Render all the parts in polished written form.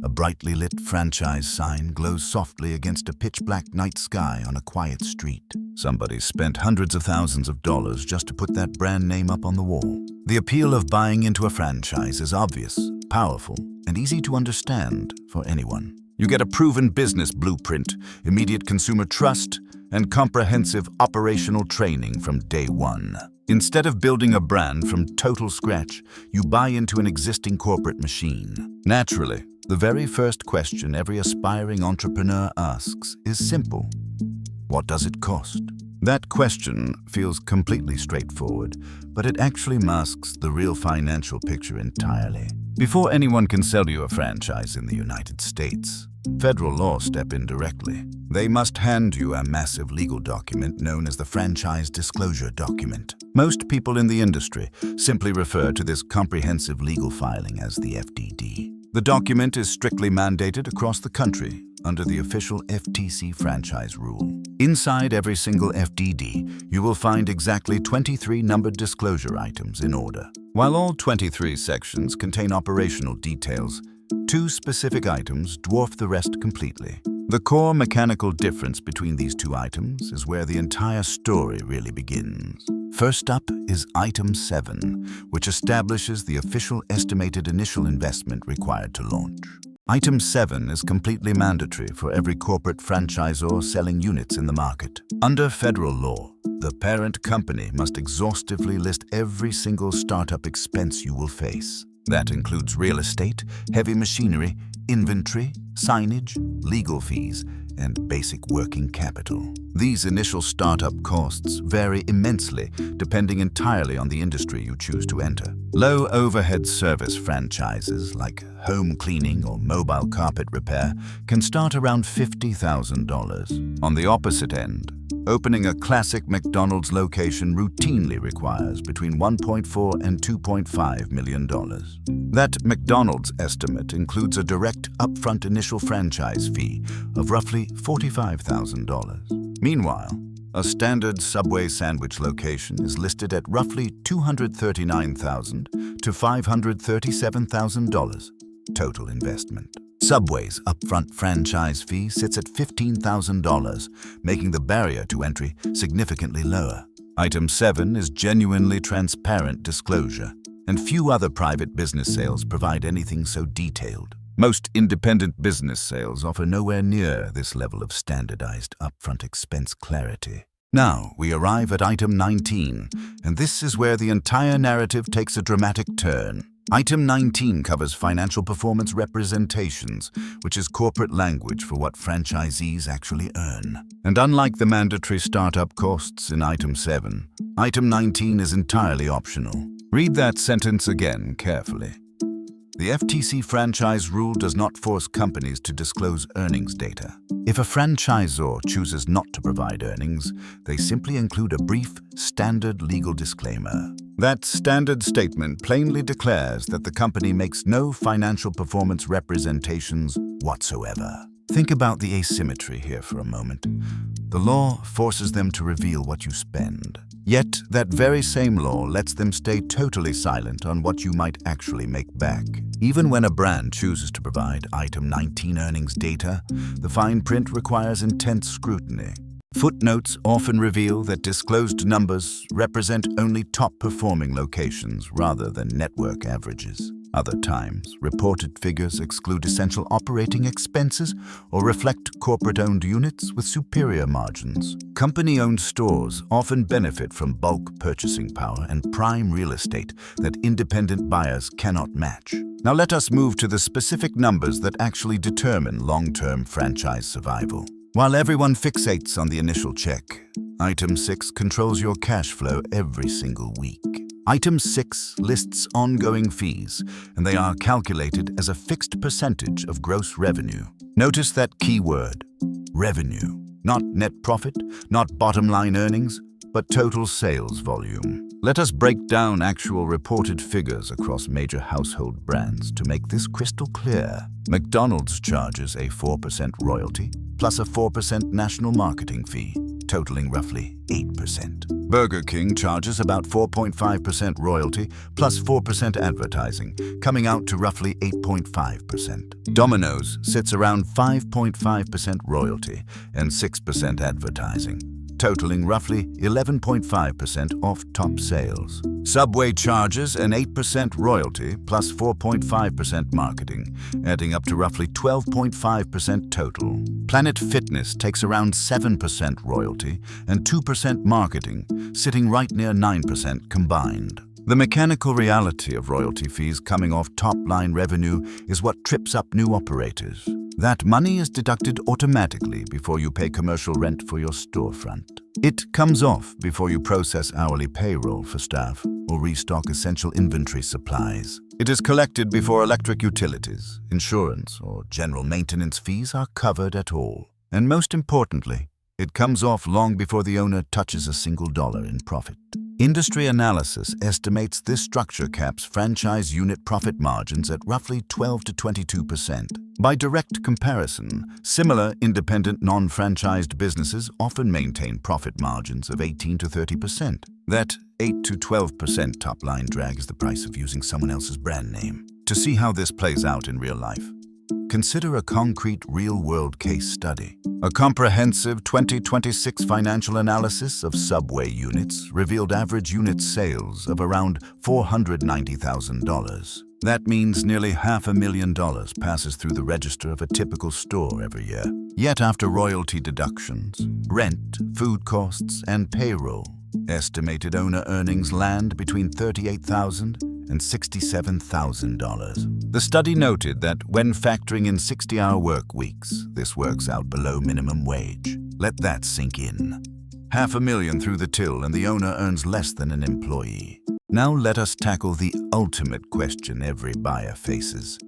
A brightly lit franchise sign glows softly against a pitch-black night sky on a quiet street. Somebody spent hundreds of thousands of dollars just to put that brand name up on the wall. The appeal of buying into a franchise is obvious, powerful, and easy to understand for anyone. You get a proven business blueprint, immediate consumer trust, and comprehensive operational training from day one. Instead of building a brand from total scratch, you buy into an existing corporate machine. Naturally, the very first question every aspiring entrepreneur asks is simple. What does it cost? That question feels completely straightforward, but it actually masks the real financial picture entirely. Before anyone can sell you a franchise in the United States, federal laws step in directly. They must hand you a massive legal document known as the franchise disclosure document. Most people in the industry simply refer to this comprehensive legal filing as the FDD. The document is strictly mandated across the country under the official FTC franchise rule. Inside every single FDD, you will find exactly 23 numbered disclosure items in order. While all 23 sections contain operational details, 2 specific items dwarf the rest completely. The core mechanical difference between these 2 items is where the entire story really begins. First up is Item 7, which establishes the official estimated initial investment required to launch. Item 7 is completely mandatory for every corporate franchisor selling units in the market. Under federal law, the parent company must exhaustively list every single startup expense you will face. That includes real estate, heavy machinery, inventory, signage, legal fees, and basic working capital. These initial startup costs vary immensely, depending entirely on the industry you choose to enter. Low overhead service franchises like home cleaning or mobile carpet repair can start around $50,000. On the opposite end, opening a classic McDonald's location routinely requires between $1.4 and $2.5 million. That McDonald's estimate includes a direct upfront initial franchise fee of roughly $45,000. Meanwhile, a standard Subway sandwich location is listed at roughly $239,000 to $537,000 total investment. Subway's upfront franchise fee sits at $15,000, making the barrier to entry significantly lower. Item 7 is genuinely transparent disclosure, and few other private business sales provide anything so detailed. Most independent business sales offer nowhere near this level of standardized upfront expense clarity. Now we arrive at Item 19, and this is where the entire narrative takes a dramatic turn. Item 19 covers financial performance representations, which is corporate language for what franchisees actually earn. And unlike the mandatory startup costs in Item 7, Item 19 is entirely optional. Read that sentence again carefully. The FTC franchise rule does not force companies to disclose earnings data. If a franchisor chooses not to provide earnings, they simply include a brief, standard legal disclaimer. That standard statement plainly declares that the company makes no financial performance representations whatsoever. Think about the asymmetry here for a moment. The law forces them to reveal what you spend. Yet, that very same law lets them stay totally silent on what you might actually make back. Even when a brand chooses to provide Item 19 earnings data, the fine print requires intense scrutiny. Footnotes often reveal that disclosed numbers represent only top-performing locations rather than network averages. Other times, reported figures exclude essential operating expenses or reflect corporate-owned units with superior margins. Company-owned stores often benefit from bulk purchasing power and prime real estate that independent buyers cannot match. Now let us move to the specific numbers that actually determine long-term franchise survival. While everyone fixates on the initial check, Item 6 controls your cash flow every single week. Item 6 lists ongoing fees, and they are calculated as a fixed percentage of gross revenue. Notice that key word, revenue. Not net profit, not bottom-line earnings, but total sales volume. Let us break down actual reported figures across major household brands to make this crystal clear. McDonald's charges a 4% royalty, plus a 4% national marketing fee. totaling roughly 8%. Burger King charges about 4.5% royalty plus 4% advertising, coming out to roughly 8.5%. Domino's sits around 5.5% royalty and 6% advertising, totaling roughly 11.5% off top sales. Subway charges an 8% royalty plus 4.5% marketing, adding up to roughly 12.5% total. Planet Fitness takes around 7% royalty and 2% marketing, sitting right near 9% combined. The mechanical reality of royalty fees coming off top-line revenue is what trips up new operators. That money is deducted automatically before you pay commercial rent for your storefront. It comes off before you process hourly payroll for staff or restock essential inventory supplies. It is collected before electric utilities, insurance, or general maintenance fees are covered at all. And most importantly, it comes off long before the owner touches a single dollar in profit. Industry analysis estimates this structure caps franchise unit profit margins at roughly 12 to 22%. By direct comparison, similar independent non-franchised businesses often maintain profit margins of 18 to 30%. That 8 to 12% top-line drag is the price of using someone else's brand name. To see how this plays out in real life, consider a concrete real-world case study. A comprehensive 2026 financial analysis of Subway units revealed average unit sales of around $490,000. That means nearly $500,000 passes through the register of a typical store every year. Yet after royalty deductions, rent, food costs, and payroll, estimated owner earnings land between $38,000 and $67,000. The study noted that when factoring in 60-hour work weeks, this works out below minimum wage. Let that sink in. $500,000 through the till and the owner earns less than an employee. Now let us tackle the ultimate question every buyer faces.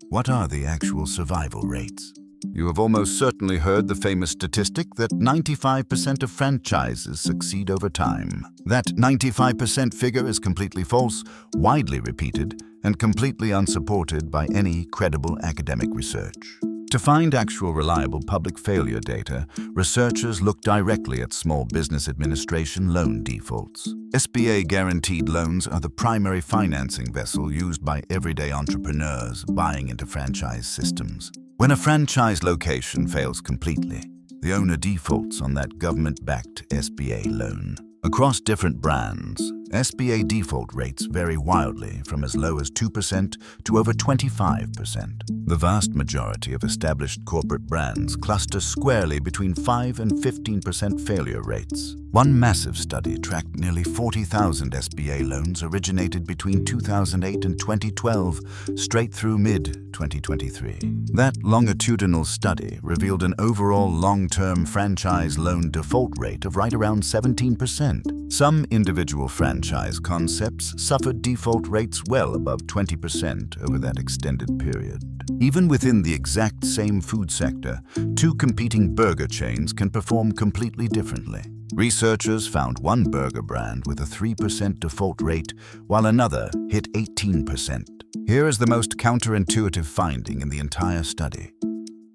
What are the actual survival rates? You have almost certainly heard the famous statistic that 95% of franchises succeed over time. That 95% figure is completely false, widely repeated, and completely unsupported by any credible academic research. To find actual reliable public failure data, researchers look directly at Small Business Administration loan defaults. SBA guaranteed loans are the primary financing vessel used by everyday entrepreneurs buying into franchise systems. When a franchise location fails completely, the owner defaults on that government-backed SBA loan. Across different brands, SBA default rates vary wildly from as low as 2% to over 25%. The vast majority of established corporate brands cluster squarely between 5 and 15% failure rates. One massive study tracked nearly 40,000 SBA loans originated between 2008 and 2012, straight through mid-2023. That longitudinal study revealed an overall long-term franchise loan default rate of right around 17%. Some individual franchise concepts suffered default rates well above 20% over that extended period. Even within the exact same food sector, two competing burger chains can perform completely differently. Researchers found one burger brand with a 3% default rate, while another hit 18%. Here is the most counterintuitive finding in the entire study.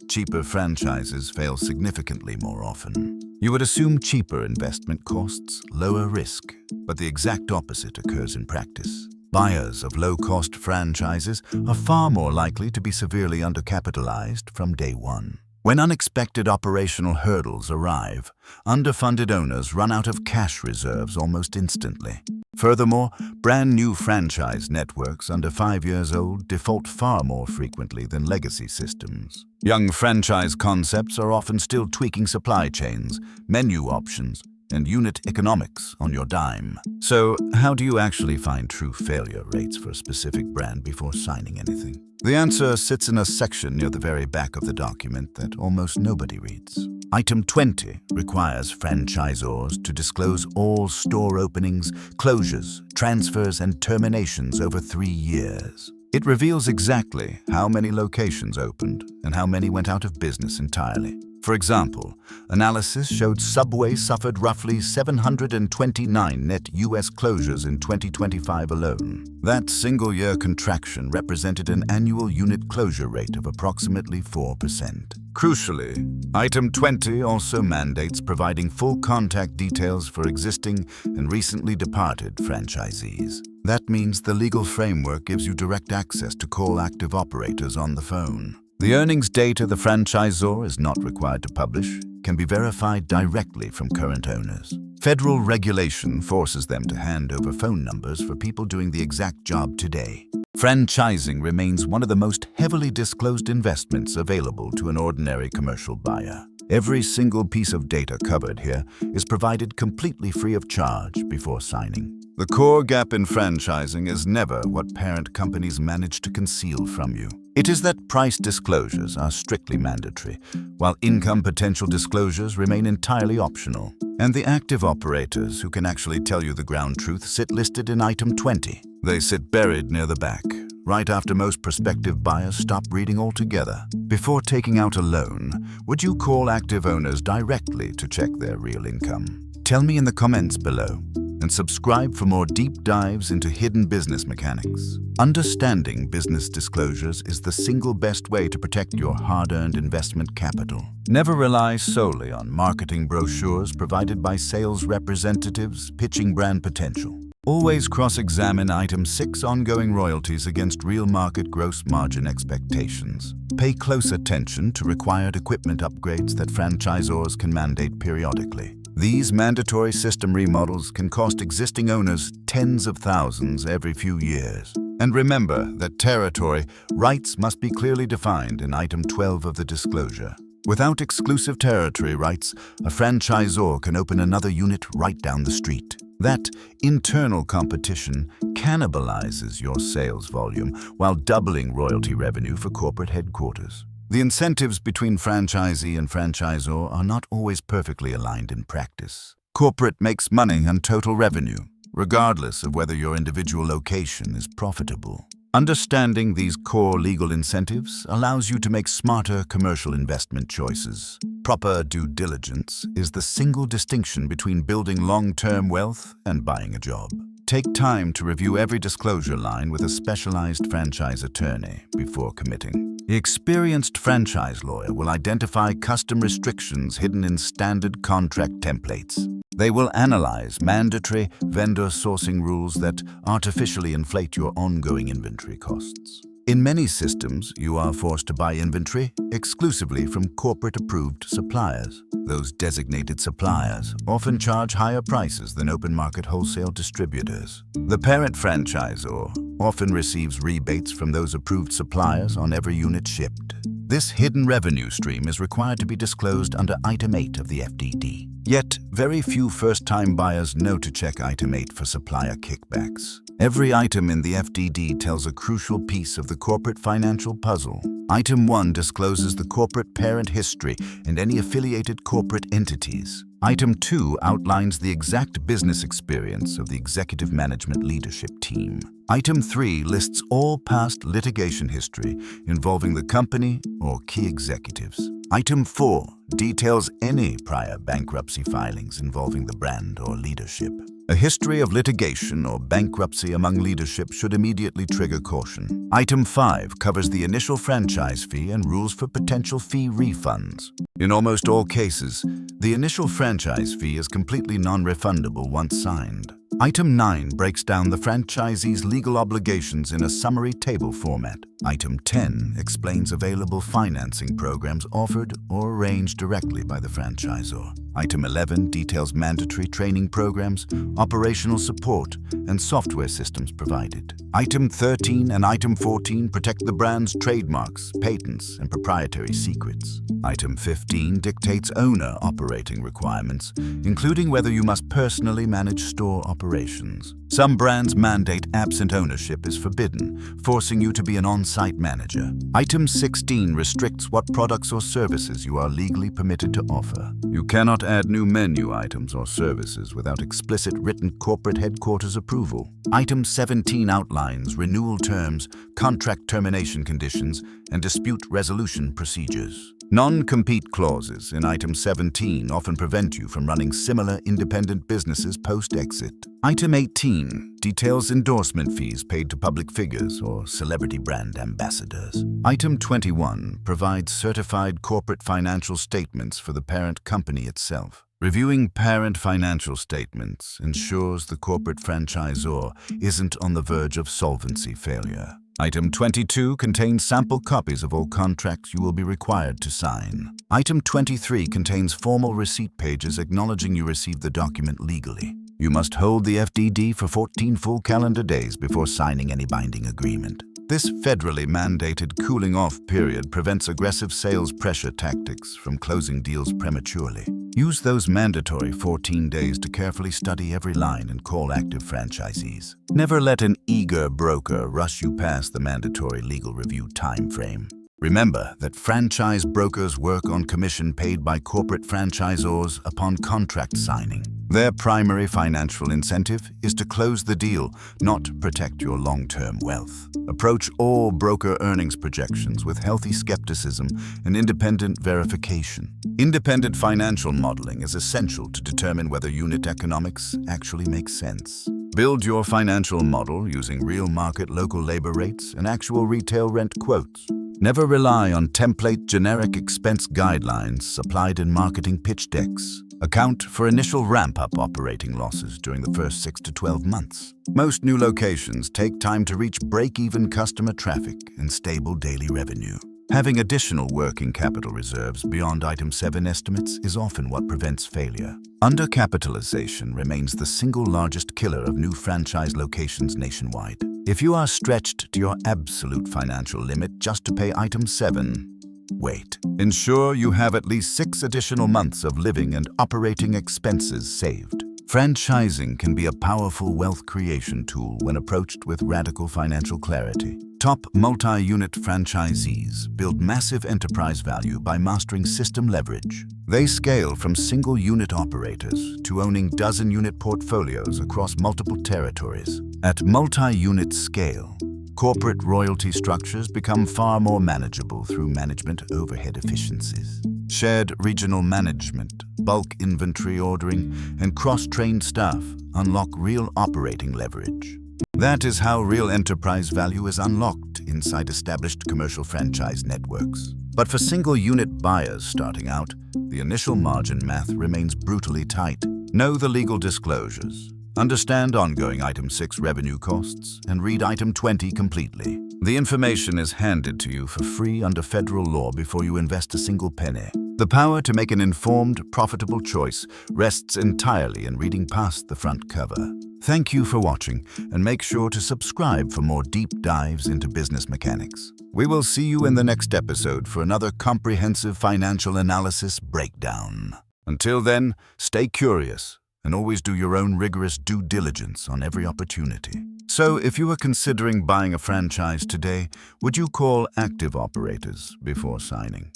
Cheaper franchises fail significantly more often. You would assume cheaper investment costs, lower risk, but the exact opposite occurs in practice. Buyers of low-cost franchises are far more likely to be severely undercapitalized from day one. When unexpected operational hurdles arrive, underfunded owners run out of cash reserves almost instantly. Furthermore, brand new franchise networks under 5 years old default far more frequently than legacy systems. Young franchise concepts are often still tweaking supply chains, menu options, and unit economics on your dime. So, how do you actually find true failure rates for a specific brand before signing anything? The answer sits in a section near the very back of the document that almost nobody reads. Item 20 requires franchisors to disclose all store openings, closures, transfers, and terminations over 3 years. It reveals exactly how many locations opened and how many went out of business entirely. For example, analysis showed Subway suffered roughly 729 net US closures in 2025 alone. That single-year contraction represented an annual unit closure rate of approximately 4%. Crucially, Item 20 also mandates providing full contact details for existing and recently departed franchisees. That means the legal framework gives you direct access to call active operators on the phone. The earnings data the franchisor is not required to publish can be verified directly from current owners. Federal regulation forces them to hand over phone numbers for people doing the exact job today. Franchising remains one of the most heavily disclosed investments available to an ordinary commercial buyer. Every single piece of data covered here is provided completely free of charge before signing. The core gap in franchising is never what parent companies manage to conceal from you. It is that price disclosures are strictly mandatory, while income potential disclosures remain entirely optional. And the active operators who can actually tell you the ground truth sit listed in Item 20. They sit buried near the back, right after most prospective buyers stop reading altogether. Before taking out a loan, would you call active owners directly to check their real income? Tell me in the comments below. And subscribe for more deep dives into hidden business mechanics. Understanding business disclosures is the single best way to protect your hard-earned investment capital. Never rely solely on marketing brochures provided by sales representatives pitching brand potential. Always cross-examine Item 6 ongoing royalties against real market gross margin expectations. Pay close attention to required equipment upgrades that franchisors can mandate periodically. These mandatory system remodels can cost existing owners tens of thousands every few years. And remember that territory rights must be clearly defined in Item 12 of the disclosure. Without exclusive territory rights, a franchisor can open another unit right down the street. That internal competition cannibalizes your sales volume while doubling royalty revenue for corporate headquarters. The incentives between franchisee and franchisor are not always perfectly aligned in practice. Corporate makes money on total revenue, regardless of whether your individual location is profitable. Understanding these core legal incentives allows you to make smarter commercial investment choices. Proper due diligence is the single distinction between building long-term wealth and buying a job. Take time to review every disclosure line with a specialized franchise attorney before committing. The experienced franchise lawyer will identify custom restrictions hidden in standard contract templates. They will analyze mandatory vendor sourcing rules that artificially inflate your ongoing inventory costs. In many systems, you are forced to buy inventory exclusively from corporate-approved suppliers. Those designated suppliers often charge higher prices than open market wholesale distributors. The parent franchisor often receives rebates from those approved suppliers on every unit shipped. This hidden revenue stream is required to be disclosed under Item 8 of the FDD. Yet, very few first-time buyers know to check Item 8 for supplier kickbacks. Every item in the FDD tells a crucial piece of the corporate financial puzzle. Item 1 discloses the corporate parent history and any affiliated corporate entities. Item 2 outlines the exact business experience of the executive management leadership team. Item 3 lists all past litigation history involving the company or key executives. Item 4 details any prior bankruptcy filings involving the brand or leadership. A history of litigation or bankruptcy among leadership should immediately trigger caution. Item 5 covers the initial franchise fee and rules for potential fee refunds. In almost all cases, the initial franchise fee is completely non-refundable once signed. Item 9 breaks down the franchisee's legal obligations in a summary table format. Item 10 explains available financing programs offered or arranged directly by the franchisor. Item 11 details mandatory training programs, operational support, and software systems provided. Item 13 and Item 14 protect the brand's trademarks, patents, and proprietary secrets. Item 15 dictates owner operating requirements, including whether you must personally manage store operations. Some brands mandate absent ownership is forbidden, forcing you to be an on-site manager. Item 16 restricts what products or services you are legally permitted to offer. You cannot add new menu items or services without explicit written corporate headquarters approval. Item 17 outlines renewal terms, contract termination conditions, and dispute resolution procedures. Non-compete clauses in Item 17 often prevent you from running similar independent businesses post-exit. Item 18 details endorsement fees paid to public figures or celebrity brand ambassadors. Item 21 provides certified corporate financial statements for the parent company itself. Reviewing parent financial statements ensures the corporate franchisor isn't on the verge of solvency failure. Item 22 contains sample copies of all contracts you will be required to sign. Item 23 contains formal receipt pages acknowledging you received the document legally. You must hold the FDD for 14 full calendar days before signing any binding agreement. This federally mandated cooling-off period prevents aggressive sales pressure tactics from closing deals prematurely. Use those mandatory 14 days to carefully study every line and call active franchisees. Never let an eager broker rush you past the mandatory legal review time frame. Remember that franchise brokers work on commission paid by corporate franchisors upon contract signing. Their primary financial incentive is to close the deal, not protect your long-term wealth. Approach all broker earnings projections with healthy skepticism and independent verification. Independent financial modeling is essential to determine whether unit economics actually make sense. Build your financial model using real market local labor rates and actual retail rent quotes. Never rely on template generic expense guidelines supplied in marketing pitch decks. Account for initial ramp-up operating losses during the first 6 to 12 months. Most new locations take time to reach break-even customer traffic and stable daily revenue. Having additional working capital reserves beyond Item 7 estimates is often what prevents failure. Undercapitalization remains the single largest killer of new franchise locations nationwide. If you are stretched to your absolute financial limit just to pay Item 7, wait. Ensure you have at least 6 additional months of living and operating expenses saved. Franchising can be a powerful wealth creation tool when approached with radical financial clarity. Top multi-unit franchisees build massive enterprise value by mastering system leverage. They scale from single-unit operators to owning dozen-unit portfolios across multiple territories. At multi-unit scale, corporate royalty structures become far more manageable through management overhead efficiencies. Shared regional management, bulk inventory ordering, and cross-trained staff unlock real operating leverage. That is how real enterprise value is unlocked inside established commercial franchise networks. But for single-unit buyers starting out, the initial margin math remains brutally tight. Know the legal disclosures. Understand ongoing Item 6 revenue costs and read Item 20 completely. The information is handed to you for free under federal law before you invest a single penny. The power to make an informed, profitable choice rests entirely in reading past the front cover. Thank you for watching, and make sure to subscribe for more deep dives into business mechanics. We will see you in the next episode for another comprehensive financial analysis breakdown. Until then, stay curious and always do your own rigorous due diligence on every opportunity. So, if you are considering buying a franchise today, would you call active operators before signing?